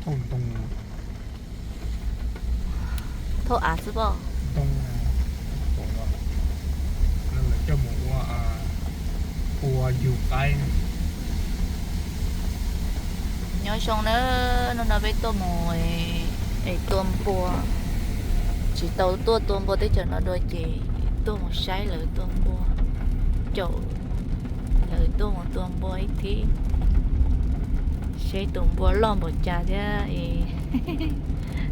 痛痛痛牙是不？痛啊บอกว่านั่นแหละเจ้าหมูว่าปัวอยู่ใกล้ nhớ xong nó nói với tôi mồi tôm bùa chỉ tàu tua tôm bùa tới chờ nó đôi chị tôi một sái lợi tôm bùa chỗ lợi tôi một tôm bùa ấy thì sẽ tôm bùa lon một trà chứ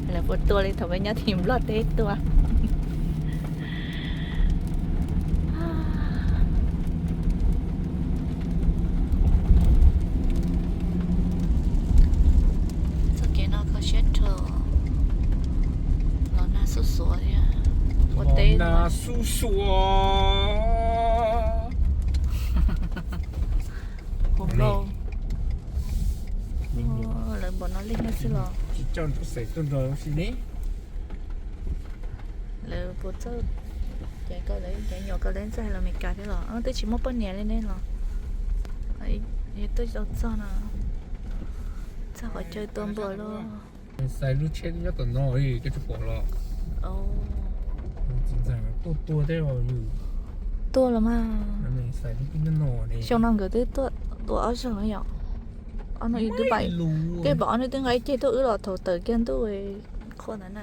là một tua lên thầu với nhau tìm lót tới tua叔叔呀，我得那叔叔红肉，哦，人把那拎那去了，chỉ cho nó sẽ tuần rồi xin đi rồi bố cháu chạy câu lấy chạy nhỏ câu lên xe là mình cài thế rồi, tôi chỉ một bên nhẹ lên đây rồi, ấy, tôi đâu cho nè, sao phải chơi tôm bò luôn, xài lúc chết nhất tuần rồi cái chụp bỏ lo chính xác là tua thế rồi tua là mà mình xài lúc cái nổ này trong năm cái tua ở sao vậy anh nói tôi bảy cái bỏ nó tiếng ấy chơi tôi ứ là thầu tới kia tôi khó nữa nè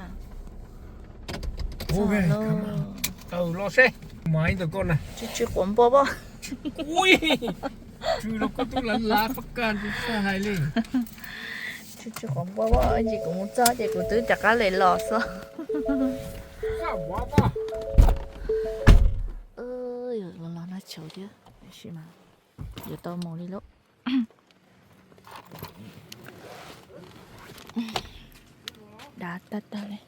ok lo xe máy tụi con này chứ quấn bò bò ui chứ nó có tôi là lá phát can chứ sao hay lên chứ quấn bò bò anh chị cũng muốn cho chị cũng tự chặt cá lấy lò sao sao quá quá ơi lo nó chịu chứ xí mà giờ tao mò đi lúc đã tắt tao này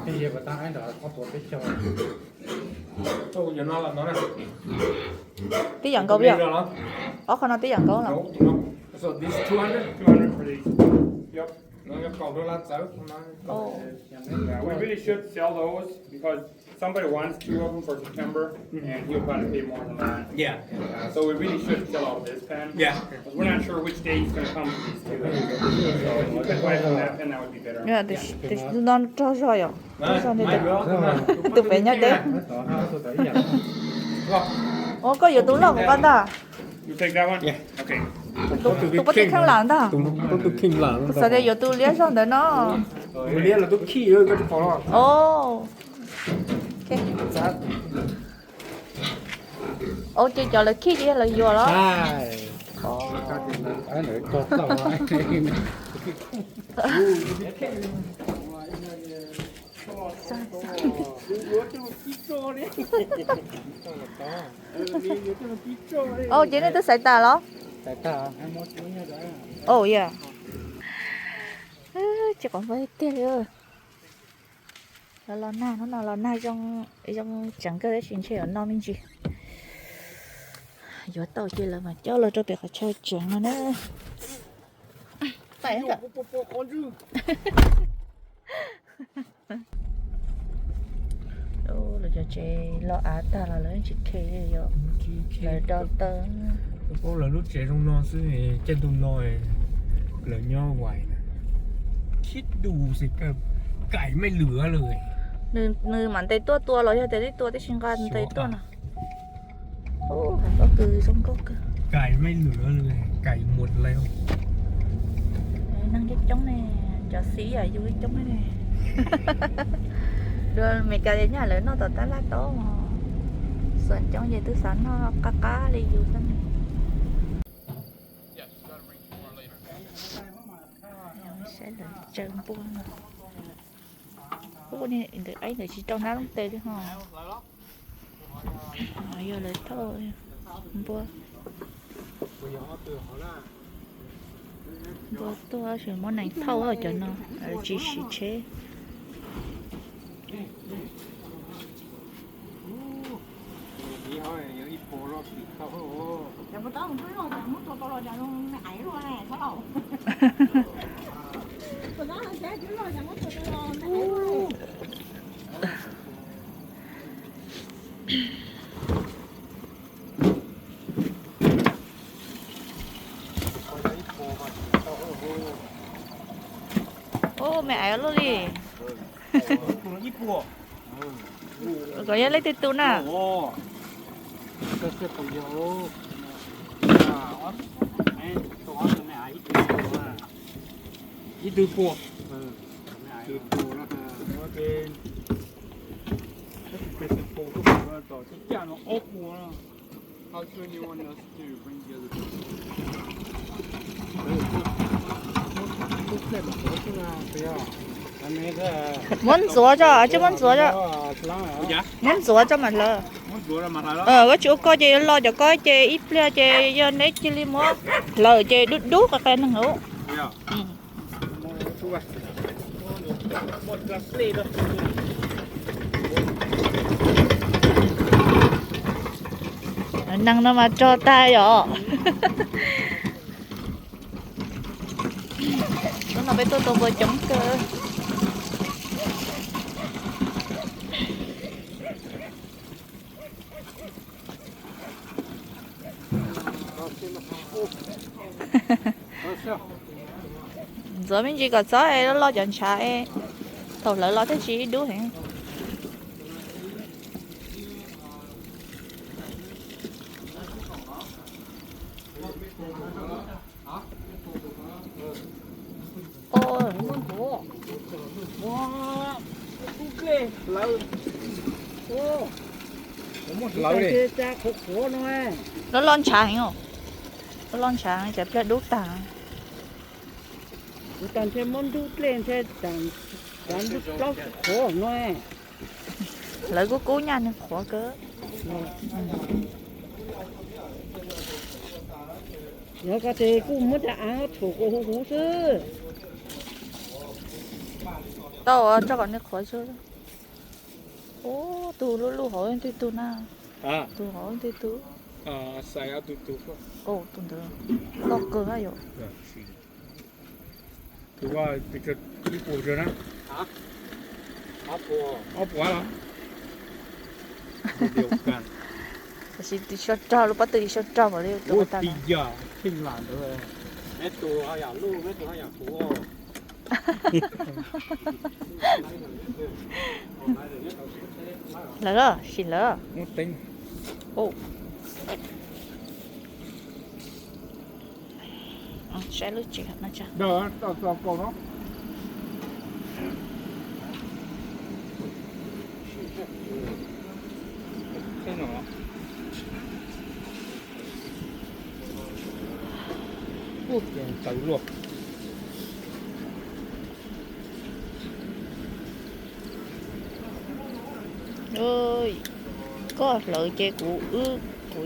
bây giờ bà ta ấy đã có tổ biết cho tôi giờ nó là nó này tí dặn câu biết không con nói tí dặn câu nào so this 200 for these yep nó còn đô la sáu oh Yeah, we really should sell those because somebody wants 2 of them for September, and he'll probably pay more than that. yeah So we really should sell out this pen. yeah Because we're not sure which day he's going to come for these two. So if you could buy from that pen, that would be better. yeah nó cho rồi cho đi tụi phải nhớ đấy ô có nhiều túi lọc của con ta You take that one? Yeah. Okay. tụi có thích khăn lạnh ta tôi kinh lắm sao đây nhiều túi liếc xong để nó mình biết là tôiขี้rồi cái phó lo ô ok ô chơi trò là khi đi là vừa đó ใช่ ô อันไหนก็ต่อô chị này tôi xài tà đó แต่ตาให้หมดนี่ได้ oh yeah chỉ còn với tiền rồi là nó là na trong chẳng cái đấy chuyện chơi ở non mình gì giờ tàu chơi là mà cháu là cho việc chơi chuyện mà nữa phải không đâu là cho chơi lo á ta là lớn chỉ kê rồi là đau tớ cô là lúc trẻ trong non xứ này trên tùng nồi là nho hoài nè คิดดูสิกับไก่ไม่เหลือเลย nư mặn tay tua rồiแต่ที่ตัวที่ชิงกันtay tua nèโอ้ก็คือสมก็คือ ไก่ไม่เหลือเลยไก่หมดแล้ว năng cái trống này cho xí ở dưới trống này nè rồi mày cà đến nhà lớn nó tao tá lá to mà sườn trống về tứ sắn nó cá đi dù sắn này sẽ là trơn buông bố này được ấy là chỉ trong nó tê đi hả giờ lấy thôi bố bố tôi chỉ món này thâu ở chỗ nó chỉ xí chế mẹ ấy luôn đi ít bùa có nhớ lấy tiền tụ nè ồ cái tàu dầu ít từ bùa từ bùa là cái bùa cái bùa là tàu cái chả nó ốp bùa nó how soon you want us to bring the other muốn rửa cho chứ muốn rửa cho muốn rửa cho mặt lờ cái chỗ coi chơi lo cho coi chơi ít lơ chơi do nấy chơi li mua lờ chơi đút đút cái năng hữu năng nó mà cho tay rồi nó phải tôi vừa chống cơ giờ mình chỉ có gió ấy nó lo chọn trái thầu lợi lo thế chỉ đúng hả ôi nó lon trái không nó lon trái chả biết đốt tảng tàn xe món đút lên xe tàn đút lóc khổ nói lấy của cố nhà nên khó cơ nhớ cái gì cũng mất đã thủ của hú sư tao cho con nó khó chưa ô tu lu hỏi thì tu nào tu hỏi thì tu saya tu ô tu được lo cơ hay rồi thì qua bị cái bùa rồi nè ốp quá lắm điều cần thì đi short trao lúc bắt từ đi short trao mà đi ủa bây giờ kinh làm được rồi mấy tù họ giả lưu mấy tù họ giả phú lỡ xin lỡ một tính ô sẽ lúc chị nó chả đó tao cầu nó cái nhỏ úp tự luôn ơi có lợi chơi của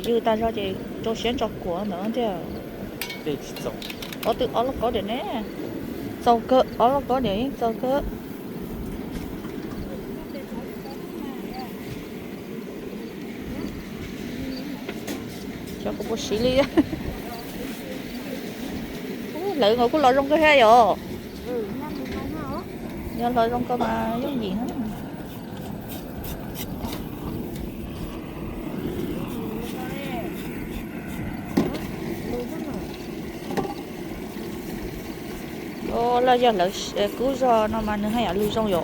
dư ta cho chơi cho xuyên cho của nữa chứ để走ở từ ở là có để nè sau cơ ở là có để sau cơ cho có bố sĩ đi lợi ngồi có lợi trong cái hay rồi do lợi trong cơ mà giống gì hết ô là giờ lợi cứu cho nó mà nó hay ở lưu trong rồi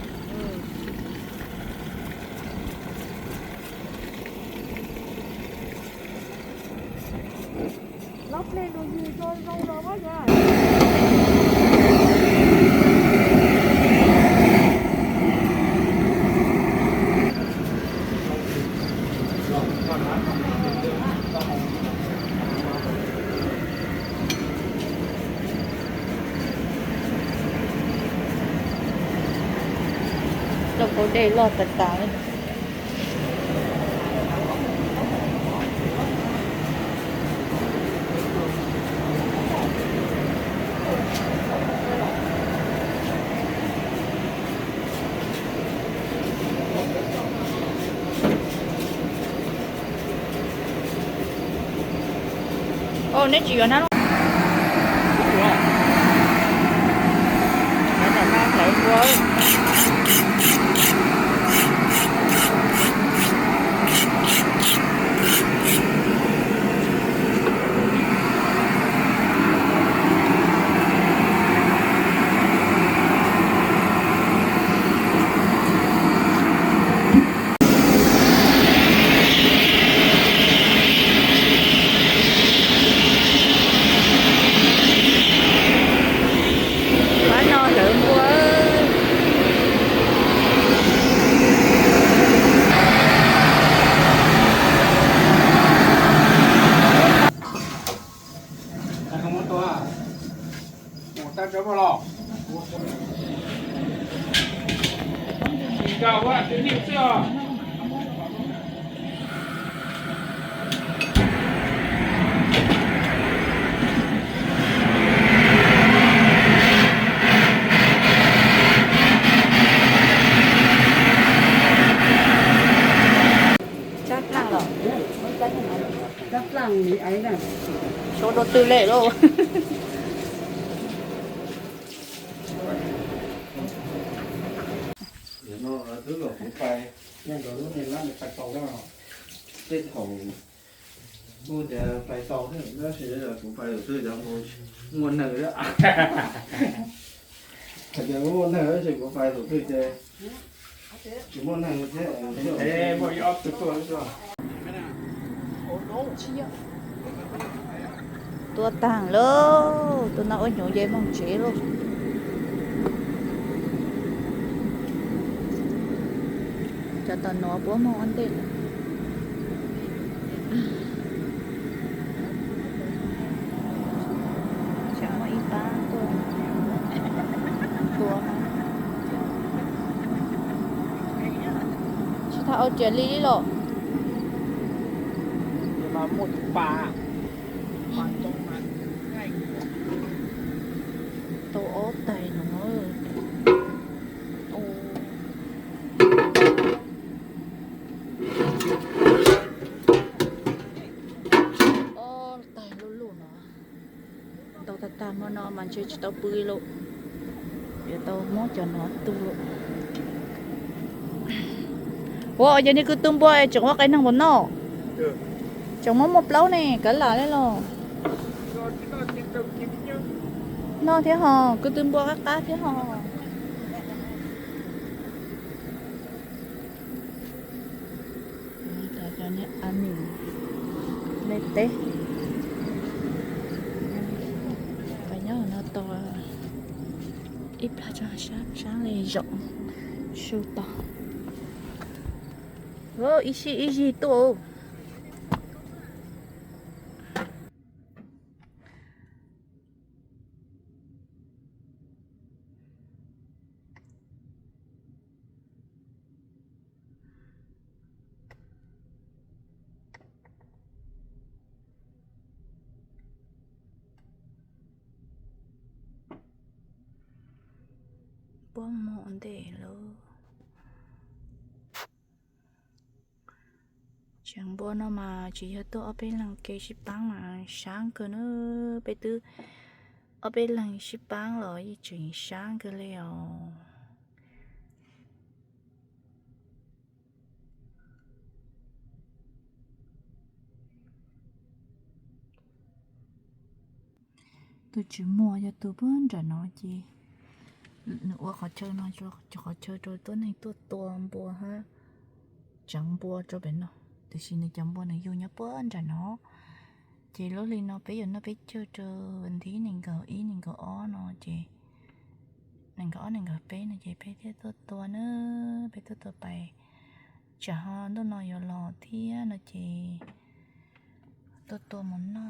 lóc lên rồi gì cho rau đó quá nha đâu có để lo tất cả ô nếu chỉ có nó thấy quá Đắp lăng thì ấy nè. số đồ tư lệ luôn. nó thứ là cũng phải nhưng rồi lúc này là phải tàu đó cái thầu mua để phải tàu thế nó sẽ là cũng phải đầu tư cho nguồn nợ đó thật ra nguồn nợ thì cũng phải đầu tư cho chỉ nguồn nợ thế Hey, what are you up to first? Tua tàng lô, tôi nói nhổ dây mong chế luôn. Cho tao nó bố mong ăn tên. Chẳng có ít ba tôi. Tua mà. Chị thao ở chuyện lý đi lộ. mà một bà hoàn toàn mà ngay Tôi ốp tay nó. Ồ. Ô, tay luôn luôn nó. Tao ta ta mà nó mà chơi tao bươi luôn. Giờ tao mót cho nó tu luôn. Wow, giờ này cứ tung bôi chẳng có cái năng bọn nó. Chẳng có một lâu này, cả là đấy rồi. Nó thế hò, cứ tung bôi các cá thế hò. Tại cho nên ăn nhiều. Lên tế. Phải nhớ là nó to. Ít là cho sáng lên rộng. Siêu to. Ô, ý gì tổ. Bố mọn để luôn. Chẳng bố nó mà chỉ cho tôi ở bên làng kê ship bán mà sáng cơ nữa bây tư ở bên làng ship bán rồi chuyện sáng cơ leo tôi chỉ mua cho tôi bớn rồi nó gì nữa họ chơi nó cho họ chơi rồi tối nay tôi tuần bùa ha chẳng bùa cho bên nó thì xin này chẳng bùa này vô nhá bớn rồi nó chị lúc đi nó bây giờ nó biết chơi chơi anh tí nên gỡ ý nên gỡ ó nó chị nên gỡ bé này chị bé thế tôi nữa bé tôi bài chả ho nó nói vô lò thì nó chị tôi muốn nó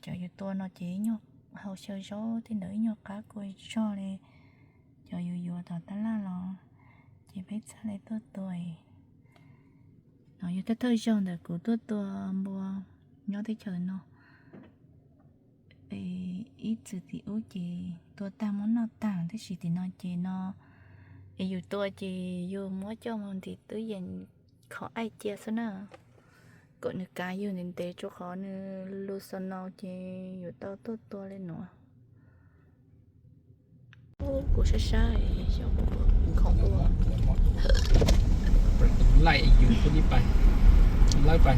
chờ cho tôi nó chỉ nhóc hậu sơ số thì nữ nhóc cá coi cho đi chờ dù tao ta la lò chị biết sao lại tôi nói như thế thôi xong rồi của tôi mua nhớ thấy trời nó ít sự thì út chị tôi ta muốn nó tặng thế gì thì nó chị nó dù tôi chị dù muốn cho mình thì tự nhiên khó ai chia số nào còn những cái dù nên tế cho khó nữa lưu số nào chị dù tao tôi lên nữa của sai sao không có lại dùng cái đi bài lại bài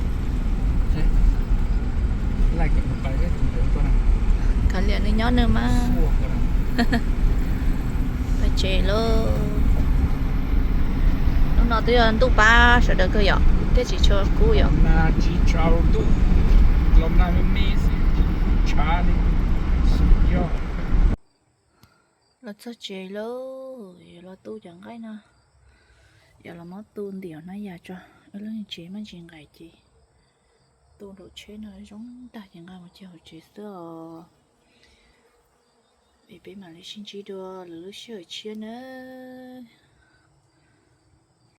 lại cái một bài cái gì đó con nào cả liền nó nhớ nữa mà phải chế luôn lúc nào tôi ăn tụ ba sợ được cơ ạ thế chỉ cho cú ạ na chỉ trao tu lom na mới mê cha đi yo là sao chế luôn là tu chẳng cái nào giờ là mất tuôn điều nó giờ cho ở lên chế mà chuyện ngày chị tu độ chế nó giống ta chẳng ai mà chơi hồi chế xưa bị mà lấy xin chỉ đua lỡ sửa chia nữa